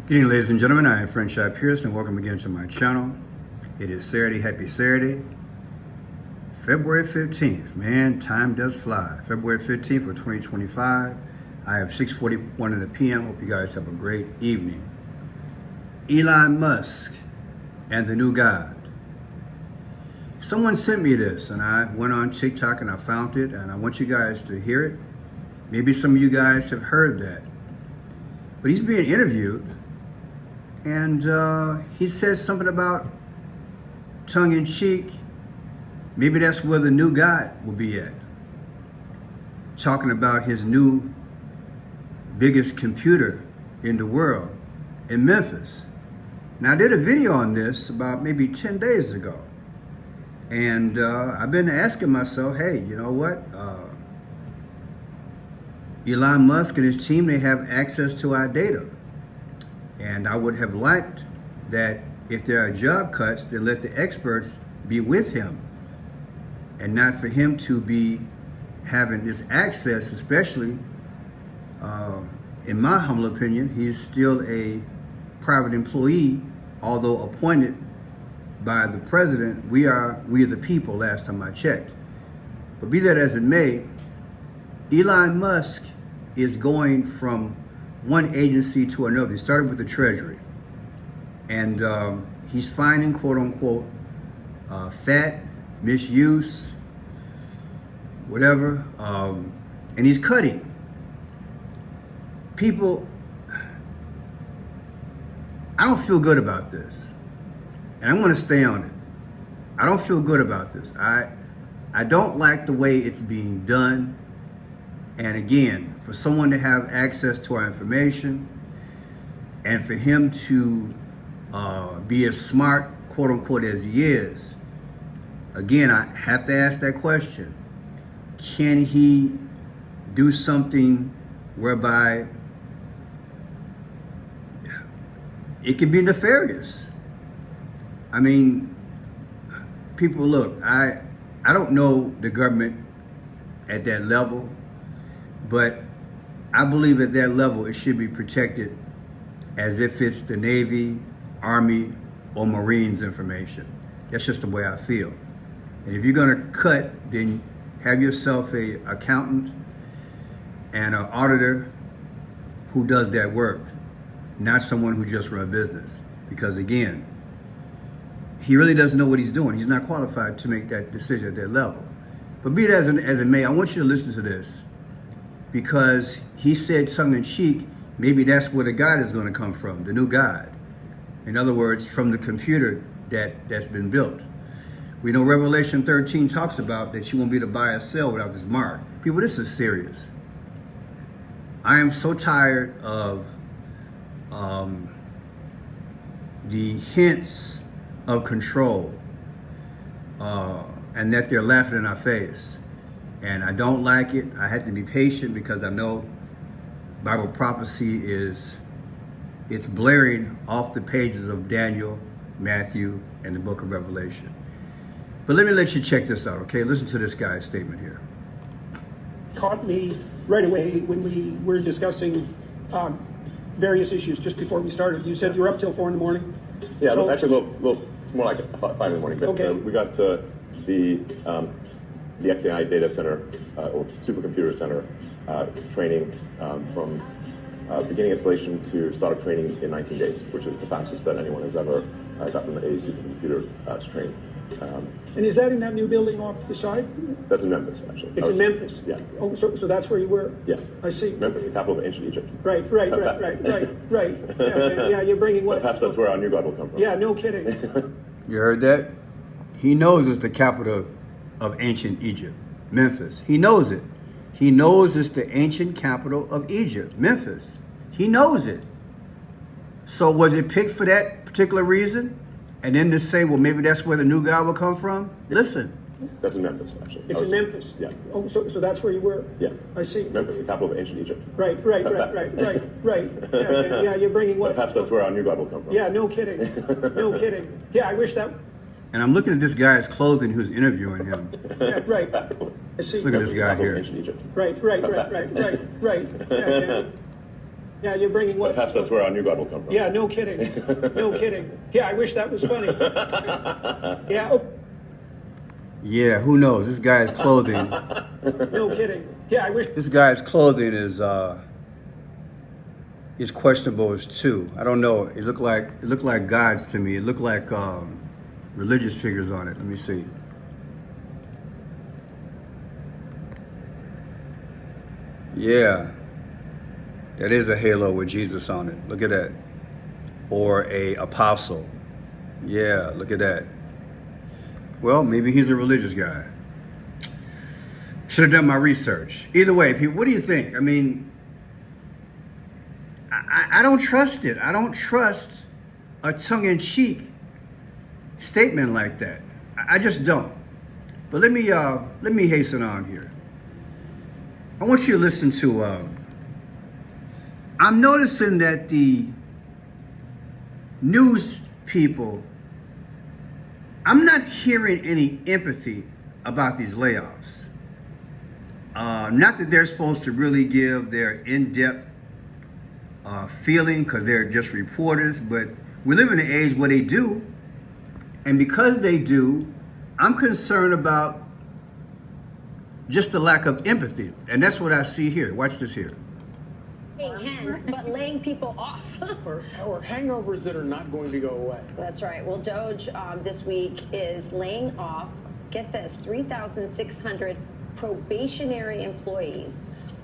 Good evening, ladies and gentlemen. I am Franchise Pierce, and welcome again to my channel. It is Saturday. Happy Saturday, February 15th. Man, time does fly. February 15th of 2025. I have 6:41 in the p.m. Hope you guys have a great evening. Elon Musk and the new God. Someone sent me this, and I went on TikTok and I found it, and I want you guys to hear it. Maybe some of you guys have heard that. But he's being interviewed, and he says something about tongue-in-cheek. Maybe that's where the new God will be at. Talking about his new biggest computer in the world in Memphis. Now, I did a video on this about maybe 10 days ago. And I've been asking myself, hey, you know what? Elon Musk and his team, they have access to our data. And I would have liked that if there are job cuts, then let the experts be with him and not for him to be having this access, especially, in my humble opinion, he's still a private employee, although appointed by the president. We are the people, last time I checked. But be that as it may, Elon Musk is going from one agency to another. He started with the Treasury, and he's finding, quote unquote, fat, misuse, whatever, and he's cutting. People, I don't feel good about this, and I'm going to stay on it. I don't feel good about this. I don't like the way it's being done. And again, for someone to have access to our information and for him to be as smart, quote unquote, as he is, again, I have to ask that question. Can he do something whereby it can be nefarious? I mean, people, look, I don't know the government at that level, but I believe at that level it should be protected as if it's the Navy, Army, or Marines information. That's just the way I feel. And if you're gonna cut, then have yourself a accountant and an auditor who does that work, not someone who just runs a business. Because again, he really doesn't know what he's doing. He's not qualified to make that decision at that level. But be it as it may, I want you to listen to this, because he said tongue-in-cheek, maybe that's where the God is going to come from, the new God. In other words, from the computer that's been built. We know Revelation 13 talks about that you won't be able to buy or sell without this mark. People, this is serious. I am so tired of the hints of control and that they're laughing in our face. And I don't like it. I had to be patient because I know Bible prophecy it's blaring off the pages of Daniel, Matthew, and the book of Revelation. But let me let you check this out, okay? Listen to this guy's statement here. Caught me right away when we were discussing various issues just before we started. You said you were up till 4 in the morning? Yeah, so, actually a little more like 5 in the morning. But okay. We got to the XAI data center or supercomputer center training from beginning installation to start of training in 19 days, which is the fastest that anyone has ever gotten a supercomputer to train. And is that in that new building off to the side? That's in Memphis, actually. It's in Memphis? Yeah. Oh, so that's where you were? Yeah. I see. Memphis, the capital of ancient Egypt. Right. Yeah, you're bringing what? Perhaps that's where our new God will come from. Yeah, no kidding. You heard that? He knows it's the capital of ancient Egypt, Memphis. He knows it. He knows it's the ancient capital of Egypt, Memphis. He knows it. So was it picked for that particular reason? And then to say, well, maybe that's where the new God will come from? Listen. That's in Memphis, actually. It's in Memphis? Yeah. Oh, so that's where you were? Yeah. I see. Memphis, the capital of ancient Egypt. Right. Yeah, you're bringing what? Perhaps that's where our new God will come from. Yeah, no kidding. No kidding. Yeah, I wish that... And I'm looking at this guy's clothing who's interviewing him. Yeah, right. I see. Look at this guy here. Right. Yeah. Yeah, you're bringing what? Perhaps that's where our new God will come from. Yeah, no kidding. No kidding. Yeah, I wish that was funny. Yeah, oh, Yeah, who knows? This guy's clothing. no kidding. Yeah, I wish. This guy's clothing is questionable as too. I don't know. It looked like gods to me. It looked like religious figures on it. Let me see. Yeah, that is a halo with Jesus on it. Look at that. Or a apostle. Yeah, look at that. Well, maybe he's a religious guy. Should have done my research. Either way, people, what do you think? I mean, I don't trust it. I don't trust a tongue-in-cheek statement like that. I just don't. But let me hasten on here. I want you to listen to. I'm noticing that the news people, I'm not hearing any empathy about these layoffs. Not that they're supposed to really give their in-depth feeling because they're just reporters, but we live in an age where they do. And because they do, I'm concerned about just the lack of empathy. And that's what I see here. Watch this here. Hands, but laying people off. or hangovers that are not going to go away. That's right. Well, Doge this week is laying off, get this, 3,600 probationary employees,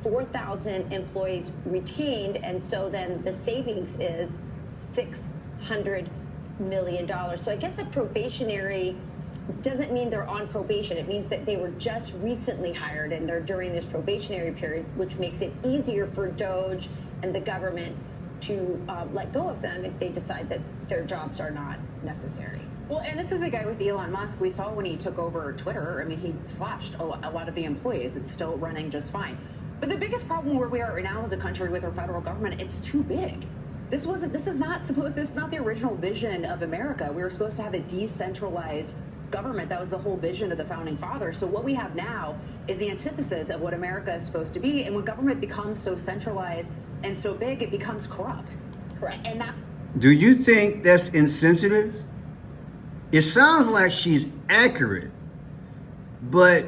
4,000 employees retained, and so then the savings is $600 million. So I guess a probationary doesn't mean they're on probation. It means that they were just recently hired and they're during this probationary period, which makes it easier for Doge and the government to let go of them if they decide that their jobs are not necessary. Well, and this is a guy with Elon Musk. We saw when he took over Twitter, I mean, he slashed a lot of the employees. It's still running just fine. But the biggest problem where we are right now as a country with our federal government, it's too big. This is not the original vision of America. We were supposed to have a decentralized government. That was the whole vision of the founding fathers. So what we have now is the antithesis of what America is supposed to be. And when government becomes so centralized and so big, it becomes corrupt. Correct. And that. Do you think that's insensitive? It sounds like she's accurate, but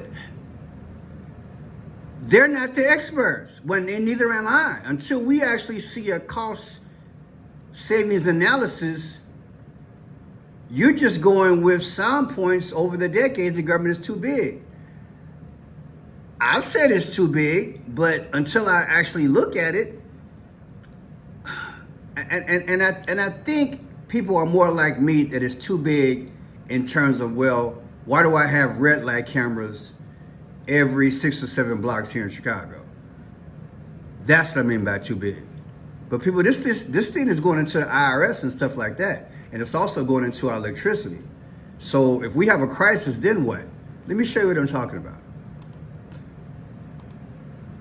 they're not the experts. And neither am I. Until we actually see a cost savings analysis, you're just going with sound points over the decades. The government is too big. I've said it's too big, but until I actually look at it, and I think people are more like me that it's too big in terms of, well, why do I have red light cameras every 6 or 7 blocks here in Chicago? That's what I mean by too big. But people, this thing is going into the IRS and stuff like that. And it's also going into our electricity. So if we have a crisis, then what? Let me show you what I'm talking about.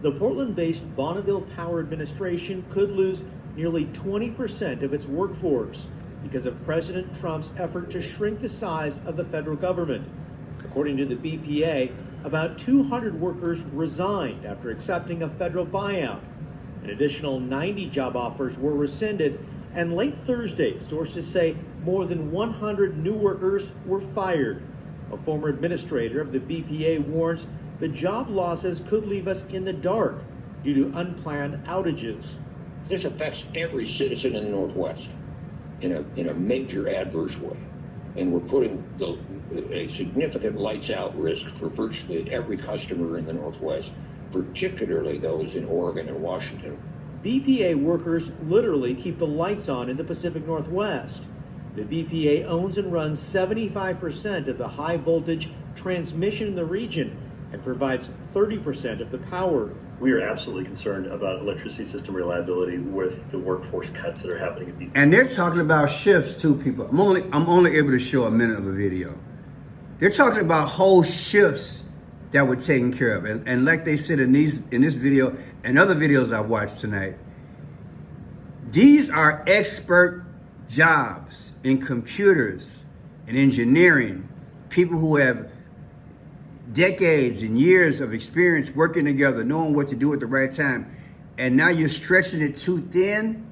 The Portland-based Bonneville Power administration could lose nearly 20% of its workforce because of President Trump's effort to shrink the size of the federal government. According to the BPA, about 200 workers resigned after accepting a federal buyout. An additional 90 job offers were rescinded, and late Thursday, sources say more than 100 new workers were fired. A former administrator of the BPA warns the job losses could leave us in the dark due to unplanned outages. This affects every citizen in the Northwest in a major adverse way. And we're putting a significant lights out risk for virtually every customer in the Northwest, particularly those in Oregon and Washington. BPA workers literally keep the lights on in the Pacific Northwest. The BPA owns and runs 75% of the high voltage transmission in the region and provides 30% of the power. We are absolutely concerned about electricity system reliability with the workforce cuts that are happening at BPA. And they're talking about shifts too, people. I'm only able to show a minute of a video. They're talking about whole shifts that were taken care of. And like they said in this video and other videos I've watched tonight, these are expert jobs in computers and engineering, people who have decades and years of experience working together, knowing what to do at the right time. and now you're stretching it too thin.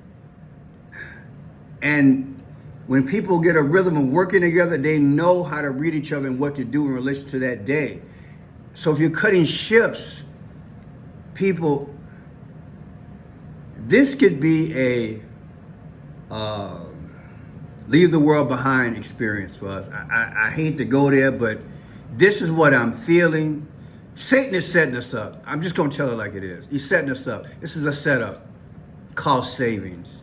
And when people get a rhythm of working together, they know how to read each other and what to do in relation to that day. So if you're cutting shifts, people, this could be a leave the world behind experience for us. I hate to go there, but this is what I'm feeling. Satan is setting us up. I'm just going to tell it like it is. He's setting us up. This is a setup. Cost savings.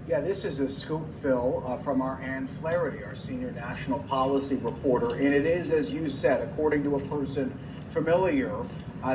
Yeah, this is a scoop, Phil, from our Ann Flaherty, our senior national policy reporter. And it is, as you said, according to a person familiar,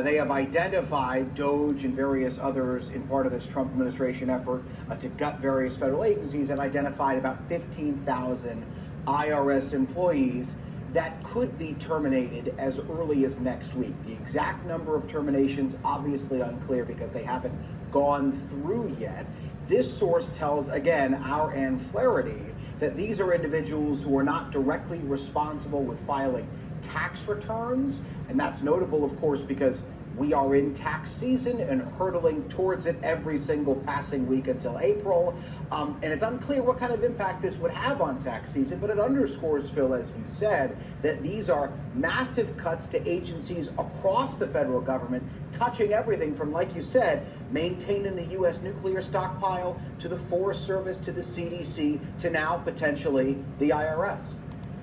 they have identified Doge and various others in part of this Trump administration effort to gut various federal agencies, have identified about 15,000 IRS employees that could be terminated as early as next week. The exact number of terminations, obviously unclear because they haven't gone through yet. This source tells, again, our Ann Flaherty, that these are individuals who are not directly responsible with filing tax returns. And that's notable, of course, because we are in tax season and hurtling towards it every single passing week until April. And it's unclear what kind of impact this would have on tax season, but it underscores, Phil, as you said, that these are massive cuts to agencies across the federal government, touching everything from, like you said, maintaining the U.S. nuclear stockpile, to the Forest Service, to the CDC, to now potentially the IRS.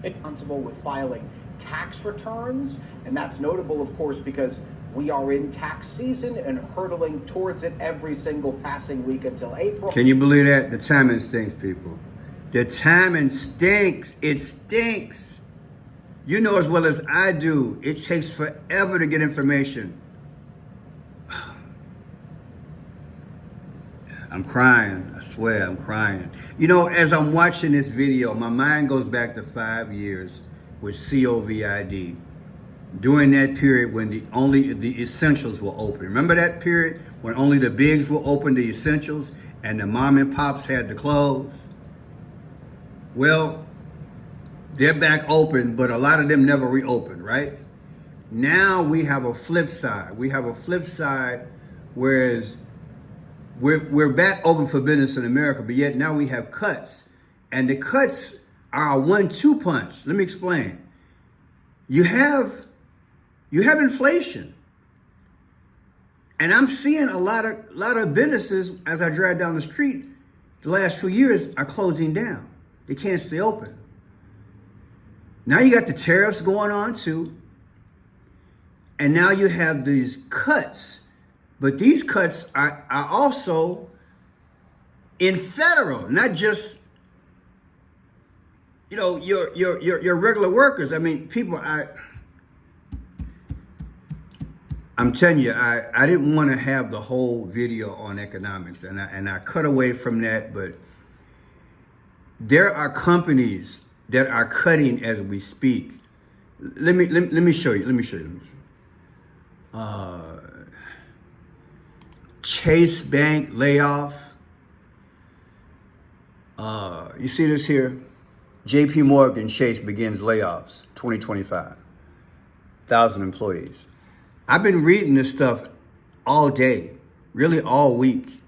Responsible with filing tax returns, and that's notable, of course, because we are in tax season and hurtling towards it every single passing week until April. Can you believe that? The timing stinks, people. The timing stinks. It stinks. You know as well as I do, it takes forever to get information. I'm crying. I swear, I'm crying. You know, as I'm watching this video, my mind goes back to 5 years with COVID. During that period when only the essentials were open. Remember that period when only the bigs were open, the essentials, and the mom and pops had to close? Well, they're back open, but a lot of them never reopened, right? Now we have a flip side. We have a flip side, whereas we're back open for business in America, but yet now we have cuts. And the cuts are a 1-2 punch. Let me explain. You have inflation. And I'm seeing a lot of businesses as I drive down the street the last 2 years are closing down. They can't stay open. Now you got the tariffs going on too. And now you have these cuts. But these cuts are also in federal, not just, you know, your regular workers. I mean, people, I'm telling you, I didn't want to have the whole video on economics, and I cut away from that, but there are companies that are cutting as we speak. Let me show you. Chase Bank layoff. You see this here? JP Morgan Chase begins layoffs, 2025. 1,000 employees. I've been reading this stuff all day, really all week.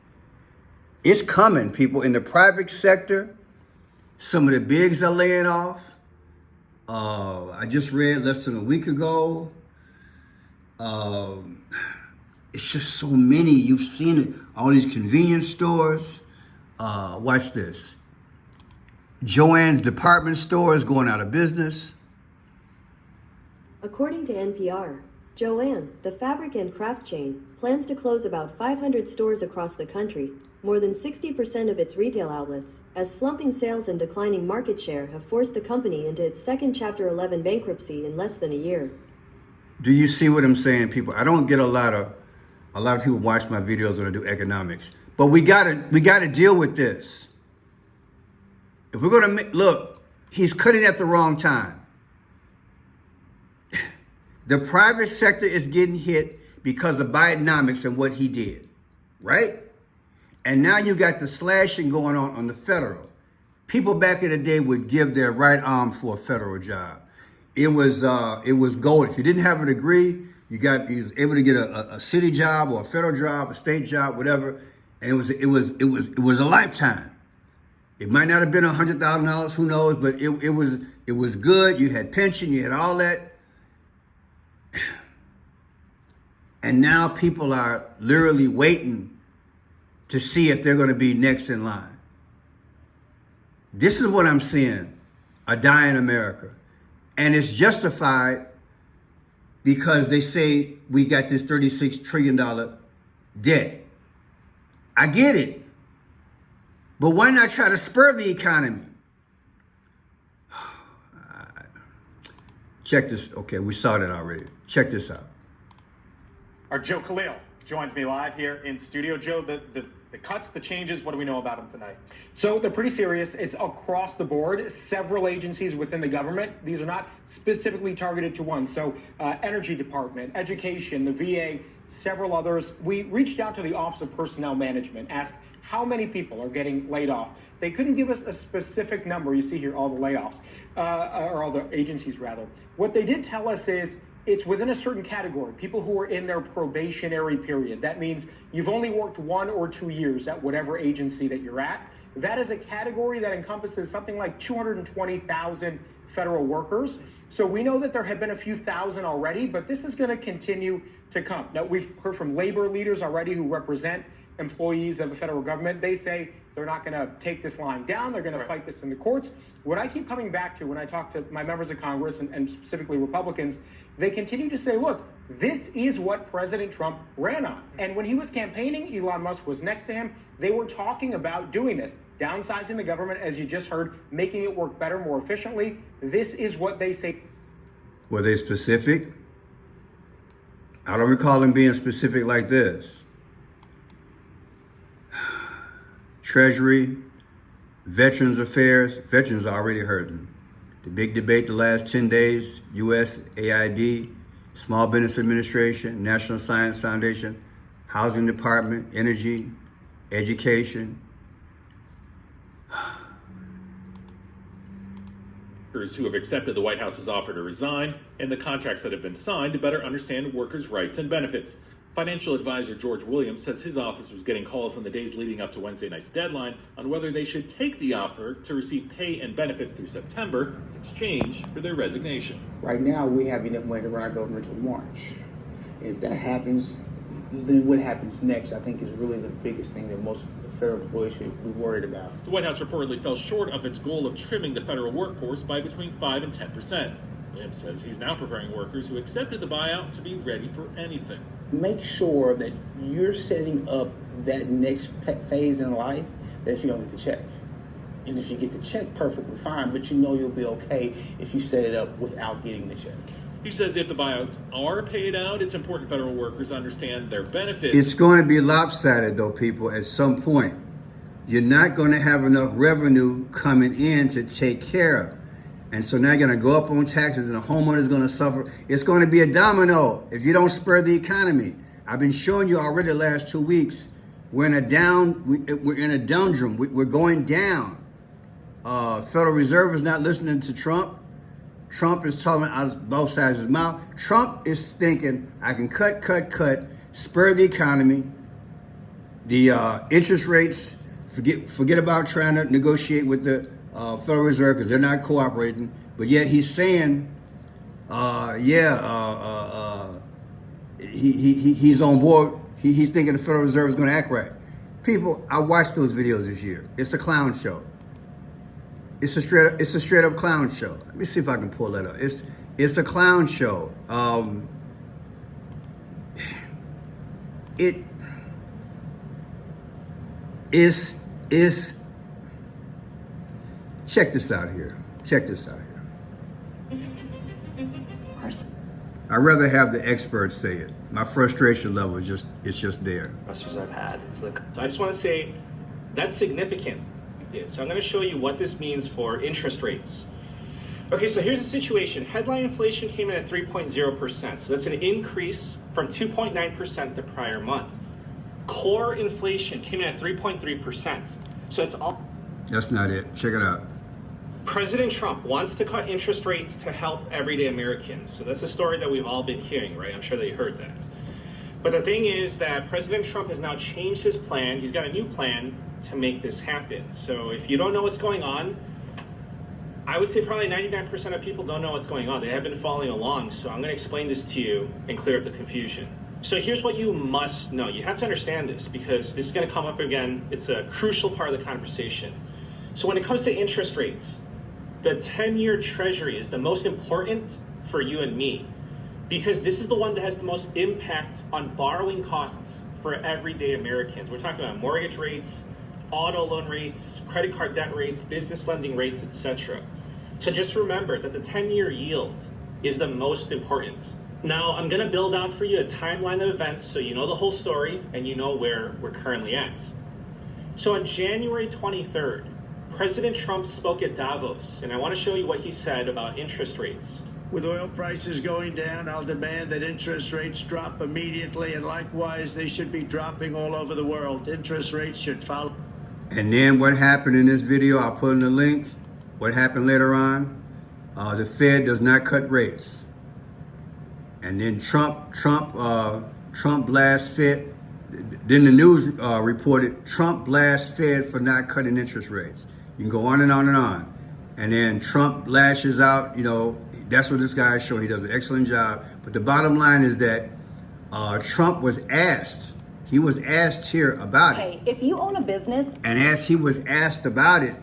It's coming, people. In the private sector, some of the bigs are laying off. I just read less than a week ago. It's just so many. You've seen it. All these convenience stores. Watch this. Joann's department store is going out of business. According to NPR, Joann, the fabric and craft chain, plans to close about 500 stores across the country, more than 60% of its retail outlets, as slumping sales and declining market share have forced the company into its second Chapter 11 bankruptcy in less than a year. Do you see what I'm saying, people? I don't get a lot of people watch my videos when I do economics, but we gotta deal with this. If we're gonna look, he's cutting at the wrong time. The private sector is getting hit because of Bidenomics and what he did, right? And now you got the slashing going on the federal. People back in the day would give their right arm for a federal job. It was gold. If you didn't have a degree, You was able to get a city job or a federal job, a state job, whatever, and it was a lifetime. It might not have been $100,000, who knows, but it was good. You had pension, you had all that. And now people are literally waiting to see if they're going to be next in line. This is what I'm seeing, a dying America. And it's justified because they say we got this $36 trillion debt. I get it. But why not try to spur the economy? Check this. Okay, we saw that already. Check this out. Our Joe Khalil joins me live here in studio. Joe, the cuts, the changes, what do we know about them tonight? So they're pretty serious. It's across the board. Several agencies within the government. These are not specifically targeted to one. So Energy Department, Education, the VA, several others. We reached out to the Office of Personnel Management, asked how many people are getting laid off. They couldn't give us a specific number. You see here all the layoffs, or all the agencies rather. What they did tell us is it's within a certain category, people who are in their probationary period. That means you've only worked 1 or 2 years at whatever agency that you're at. That is a category that encompasses something like 220,000 federal workers. So we know that there have been a few thousand already, but this is going to continue to come. Now, we've heard from labor leaders already who represent employees of the federal government. They say they're not going to take this line down. They're going to fight this in the courts. What I keep coming back to when I talk to my members of Congress and specifically Republicans, they continue to say, look, this is what President Trump ran on. And when he was campaigning, Elon Musk was next to him. They were talking about doing this, downsizing the government, as you just heard, making it work better, more efficiently. This is what they say. Were they specific? I don't recall them being specific like this. Treasury, Veterans Affairs, veterans are already hurting. The big debate the last 10 days, USAID, Small Business Administration, National Science Foundation, Housing Department, Energy, Education. Who have accepted the White House's offer to resign and the contracts that have been signed to better understand workers' rights and benefits. Financial advisor George Williams says his office was getting calls in the days leading up to Wednesday night's deadline on whether they should take the offer to receive pay and benefits through September in exchange for their resignation. Right now, we have enough money to run our government until March. If that happens, then what happens next, I think, is really the biggest thing that most federal employees should be worried about. The White House reportedly fell short of its goal of trimming the federal workforce by between 5 and 10%. Williams says he's now preparing workers who accepted the buyout to be ready for anything. Make sure that you're setting up that next phase in life that if you don't get the check. And if you get the check, perfectly fine, but you know you'll be okay if you set it up without getting the check. He says if the buyouts are paid out, it's important federal workers understand their benefits. It's going to be lopsided, though, people, at some point. You're not going to have enough revenue coming in to take care of. And so now you're going to go up on taxes and the homeowner is going to suffer. It's going to be a domino if you don't spur the economy. I've been showing you already the last 2 weeks. We're in a downdrama. We're going down. Federal Reserve is not listening to Trump. Trump is talking out of both sides of his mouth. Trump is thinking, I can cut, spur the economy. The interest rates, forget about trying to negotiate with the Federal Reserve because they're not cooperating. But yet he's saying, he's on board. He's thinking the Federal Reserve is going to act right. People, I watched those videos this year. It's a clown show. It's a straight up clown show. Let me see if I can pull that up. It's a clown show. It is. Check this out here. I'd rather have the experts say it. My frustration level is just there. Investors I've had. So I just want to say that's significant. So I'm going to show you what this means for interest rates. Okay, so here's the situation. Headline inflation came in at 3.0%. So that's an increase from 2.9% the prior month. Core inflation came in at 3.3%. So it's all. That's not it. Check it out. President Trump wants to cut interest rates to help everyday Americans. So that's a story that we've all been hearing, right? I'm sure that you heard that. But the thing is that President Trump has now changed his plan. He's got a new plan to make this happen. So if you don't know what's going on, I would say probably 99% of people don't know what's going on. They have been following along. So I'm going to explain this to you and clear up the confusion. So here's what you must know. You have to understand this because this is going to come up again. It's a crucial part of the conversation. So when it comes to interest rates, the 10-year Treasury is the most important for you and me because this is the one that has the most impact on borrowing costs for everyday Americans. We're talking about mortgage rates, auto loan rates, credit card debt rates, business lending rates, etc. So just remember that the 10-year yield is the most important. Now, I'm going to build out for you a timeline of events so you know the whole story and you know where we're currently at. So on January 23rd, President Trump spoke at Davos, and I want to show you what he said about interest rates. With oil prices going down, I'll demand that interest rates drop immediately, and likewise, they should be dropping all over the world. Interest rates should follow. And then what happened in this video, I'll put in the link. What happened later on, the Fed does not cut rates. And then Trump blasts Fed. Then the news reported Trump blasts Fed for not cutting interest rates. You can go on and on and on. And then Trump lashes out, you know, that's what this guy is showing. He does an excellent job. But the bottom line is that Trump was asked, he was asked here about it. If you own a business. And as he was asked about it,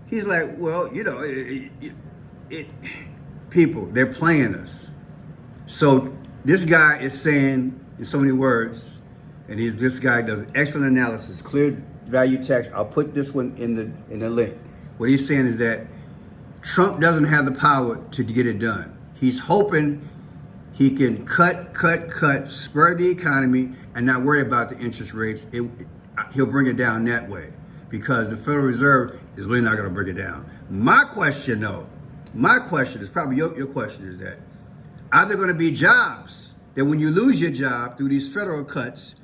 he's like, well, you know, people, they're playing us. So this guy is saying in so many words, and this guy does excellent analysis, clear value text. I'll put this one in the link. What he's saying is that Trump doesn't have the power to get it done. He's hoping he can cut, spur the economy and not worry about the interest rates. He'll bring it down that way because the Federal Reserve is really not going to bring it down. My question is probably your question is that, are there going to be jobs that when you lose your job through these federal cuts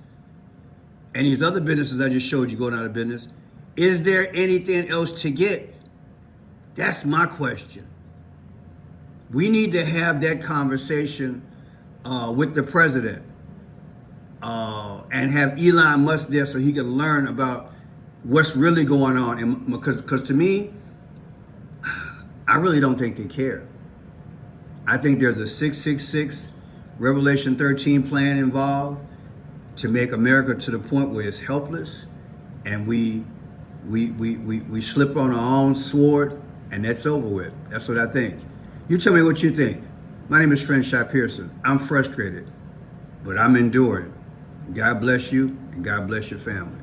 and these other businesses I just showed you going out of business, is there anything else to get? That's my question. We need to have that conversation with the president and have Elon Musk there so he can learn about what's really going on. And because to me, I really don't think they care. I think there's a 666 Revelation 13 plan involved to make America to the point where it's helpless and we slip on our own sword and that's over with. That's what I think. You tell me what you think. My name is Franchise Pearson. I'm frustrated, but I'm enduring. God bless you and God bless your family.